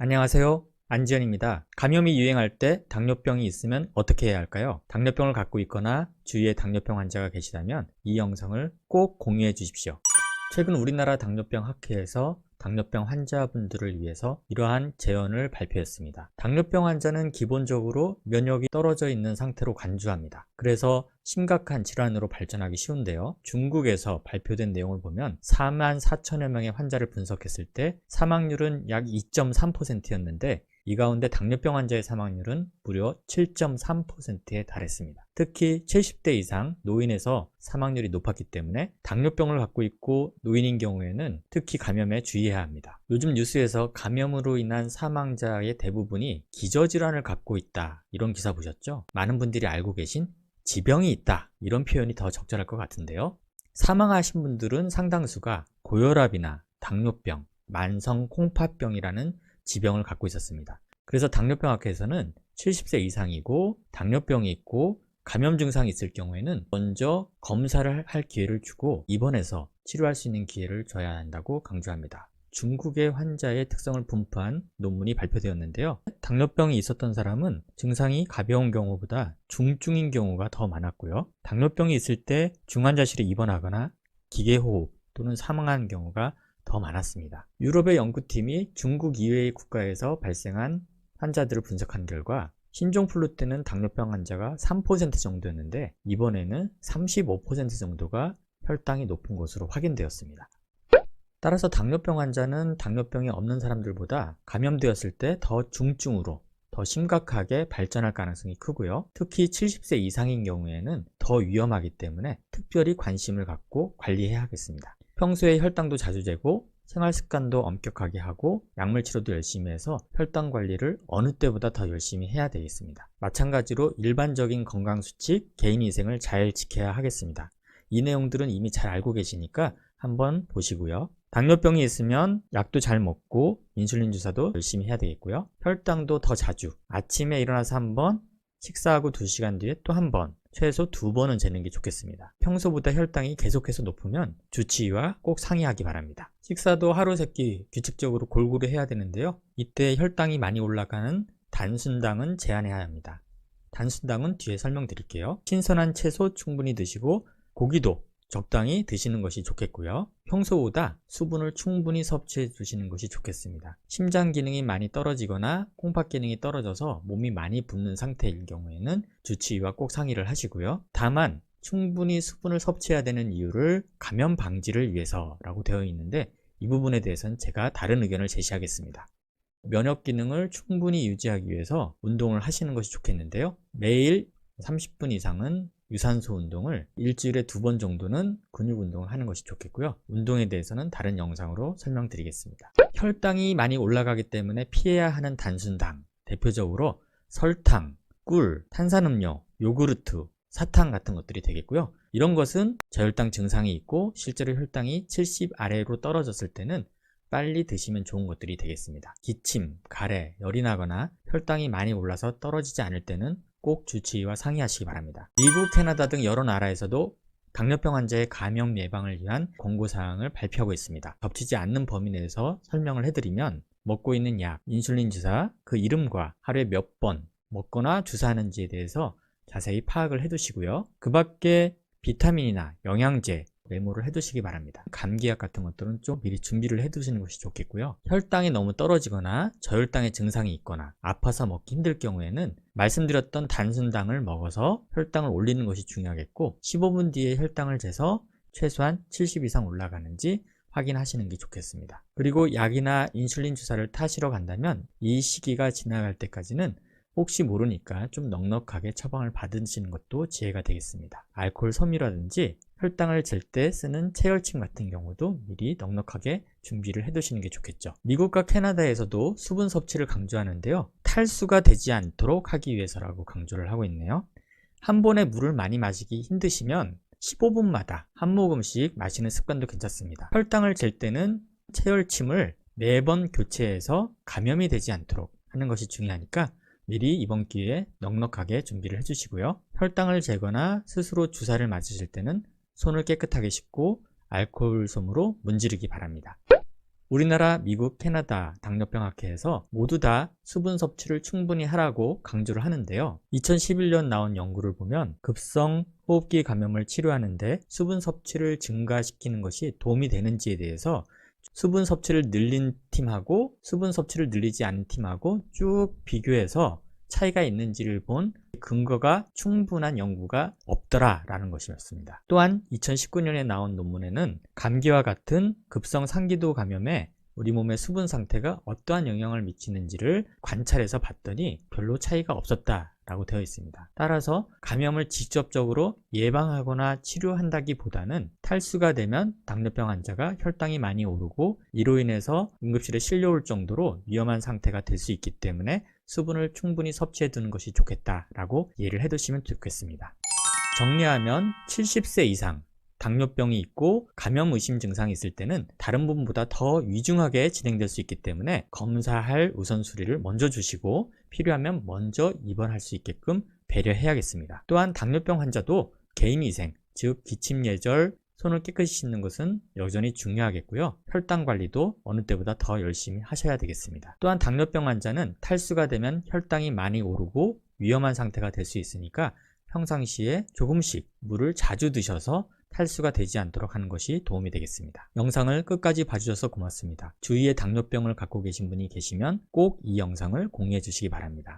안녕하세요. 안지현입니다. 감염이 유행할 때 당뇨병이 있으면 어떻게 해야 할까요? 당뇨병을 갖고 있거나 주위에 당뇨병 환자가 계시다면 이 영상을 꼭 공유해 주십시오. 최근 우리나라 당뇨병 학회에서 당뇨병 환자분들을 위해서 이러한 제언을 발표했습니다. 당뇨병 환자는 기본적으로 면역이 떨어져 있는 상태로 간주합니다. 그래서 심각한 질환으로 발전하기 쉬운데요. 중국에서 발표된 내용을 보면 4만 4천여 명의 환자를 분석했을 때 사망률은 약 2.3%였는데 이 가운데 당뇨병 환자의 사망률은 무려 7.3%에 달했습니다. 특히 70대 이상 노인에서 사망률이 높았기 때문에 당뇨병을 갖고 있고 노인인 경우에는 특히 감염에 주의해야 합니다. 요즘 뉴스에서 감염으로 인한 사망자의 대부분이 기저질환을 갖고 있다, 이런 기사 보셨죠? 많은 분들이 알고 계신 지병이 있다, 이런 표현이 더 적절할 것 같은데요. 사망하신 분들은 상당수가 고혈압이나 당뇨병, 만성 콩팥병이라는 지병을 갖고 있었습니다. 그래서 당뇨병 학회에서는 70세 이상이고 당뇨병이 있고 감염 증상이 있을 경우에는 먼저 검사를 할 기회를 주고 입원해서 치료할 수 있는 기회를 줘야 한다고 강조합니다. 중국의 환자의 특성을 분포한 논문이 발표되었는데요. 당뇨병이 있었던 사람은 증상이 가벼운 경우보다 중증인 경우가 더 많았고요. 당뇨병이 있을 때 중환자실에 입원하거나 기계호흡 또는 사망한 경우가 더 많았습니다. 유럽의 연구팀이 중국 이외의 국가에서 발생한 환자들을 분석한 결과 신종플루 때는 당뇨병 환자가 3% 정도였는데 이번에는 35% 정도가 혈당이 높은 것으로 확인되었습니다. 따라서 당뇨병 환자는 당뇨병이 없는 사람들보다 감염되었을 때 더 중증으로 더 심각하게 발전할 가능성이 크고요. 특히 70세 이상인 경우에는 더 위험하기 때문에 특별히 관심을 갖고 관리해야 하겠습니다. 평소에 혈당도 자주 재고 생활습관도 엄격하게 하고 약물 치료도 열심히 해서 혈당 관리를 어느 때보다 더 열심히 해야 되겠습니다. 마찬가지로 일반적인 건강수칙, 개인위생을 잘 지켜야 하겠습니다. 이 내용들은 이미 잘 알고 계시니까 한번 보시고요. 당뇨병이 있으면 약도 잘 먹고 인슐린 주사도 열심히 해야 되겠고요. 혈당도 더 자주, 아침에 일어나서 한번, 식사하고 2시간 뒤에 또 한 번, 최소 2번은 재는 게 좋겠습니다. 평소보다 혈당이 계속해서 높으면 주치의와 꼭 상의하기 바랍니다. 식사도 하루 3끼 규칙적으로 골고루 해야 되는데요. 이때 혈당이 많이 올라가는 단순당은 제한해야 합니다. 단순당은 뒤에 설명드릴게요. 신선한 채소 충분히 드시고 고기도 적당히 드시는 것이 좋겠고요. 평소보다 수분을 충분히 섭취해 주시는 것이 좋겠습니다. 심장 기능이 많이 떨어지거나 콩팥 기능이 떨어져서 몸이 많이 붓는 상태일 경우에는 주치의와 꼭 상의를 하시고요. 다만 충분히 수분을 섭취해야 되는 이유를 감염 방지를 위해서라고 되어 있는데 이 부분에 대해서는 제가 다른 의견을 제시하겠습니다. 면역 기능을 충분히 유지하기 위해서 운동을 하시는 것이 좋겠는데요. 매일 30분 이상은 유산소 운동을 일주일에 2번 정도는 근육 운동을 하는 것이 좋겠고요. 운동에 대해서는 다른 영상으로 설명드리겠습니다. 혈당이 많이 올라가기 때문에 피해야 하는 단순당, 대표적으로 설탕, 꿀, 탄산음료, 요구르트, 사탕 같은 것들이 되겠고요. 이런 것은 저혈당 증상이 있고 실제로 혈당이 70 아래로 떨어졌을 때는 빨리 드시면 좋은 것들이 되겠습니다. 기침, 가래, 열이 나거나 혈당이 많이 올라서 떨어지지 않을 때는 꼭 주치의와 상의하시기 바랍니다. 미국, 캐나다 등 여러 나라에서도 당뇨병 환자의 감염 예방을 위한 권고사항을 발표하고 있습니다. 겹치지 않는 범위 내에서 설명을 해드리면 먹고 있는 약, 인슐린 주사, 그 이름과 하루에 몇 번 먹거나 주사하는지에 대해서 자세히 파악을 해두시고요. 그 밖에 비타민이나 영양제 메모를 해두시기 바랍니다. 감기약 같은 것들은 좀 미리 준비를 해두시는 것이 좋겠고요. 혈당이 너무 떨어지거나 저혈당의 증상이 있거나 아파서 먹기 힘들 경우에는 말씀드렸던 단순당을 먹어서 혈당을 올리는 것이 중요하겠고 15분 뒤에 혈당을 재서 최소한 70 이상 올라가는지 확인하시는 게 좋겠습니다. 그리고 약이나 인슐린 주사를 타시러 간다면 이 시기가 지나갈 때까지는 혹시 모르니까 좀 넉넉하게 처방을 받으시는 것도 지혜가 되겠습니다. 알코올 섬유라든지 혈당을 잴 때 쓰는 체열침 같은 경우도 미리 넉넉하게 준비를 해두시는 게 좋겠죠. 미국과 캐나다에서도 수분 섭취를 강조하는데요. 탈수가 되지 않도록 하기 위해서라고 강조를 하고 있네요. 한 번에 물을 많이 마시기 힘드시면 15분마다 한 모금씩 마시는 습관도 괜찮습니다. 혈당을 잴 때는 체열침을 매번 교체해서 감염이 되지 않도록 하는 것이 중요하니까 미리 이번 기회에 넉넉하게 준비를 해주시고요. 혈당을 재거나 스스로 주사를 맞으실 때는 손을 깨끗하게 씻고 알코올 솜으로 문지르기 바랍니다. 우리나라, 미국, 캐나다 당뇨병 학회에서 모두 다 수분 섭취를 충분히 하라고 강조를 하는데요. 2011년 나온 연구를 보면 급성 호흡기 감염을 치료하는데 수분 섭취를 증가시키는 것이 도움이 되는지에 대해서 수분 섭취를 늘린 팀하고 수분 섭취를 늘리지 않은 팀하고 쭉 비교해서 차이가 있는지를 본 근거가 충분한 연구가 없더라라는 것이었습니다. 또한 2019년에 나온 논문에는 감기와 같은 급성 상기도 감염에 우리 몸의 수분 상태가 어떠한 영향을 미치는지를 관찰해서 봤더니 별로 차이가 없었다라고 되어 있습니다. 따라서 감염을 직접적으로 예방하거나 치료한다기보다는 탈수가 되면 당뇨병 환자가 혈당이 많이 오르고 이로 인해서 응급실에 실려올 정도로 위험한 상태가 될 수 있기 때문에 수분을 충분히 섭취해 두는 것이 좋겠다라고 이해를 해 두시면 좋겠습니다. 정리하면 70세 이상 당뇨병이 있고 감염 의심 증상이 있을 때는 다른 분보다 더 위중하게 진행될 수 있기 때문에 검사할 우선순위를 먼저 주시고 필요하면 먼저 입원할 수 있게끔 배려해야겠습니다. 또한 당뇨병 환자도 개인위생, 즉 기침 예절, 손을 깨끗이 씻는 것은 여전히 중요하겠고요. 혈당 관리도 어느 때보다 더 열심히 하셔야 되겠습니다. 또한 당뇨병 환자는 탈수가 되면 혈당이 많이 오르고 위험한 상태가 될 수 있으니까 평상시에 조금씩 물을 자주 드셔서 탈수가 되지 않도록 하는 것이 도움이 되겠습니다. 영상을 끝까지 봐주셔서 고맙습니다. 주위에 당뇨병을 갖고 계신 분이 계시면 꼭 이 영상을 공유해 주시기 바랍니다.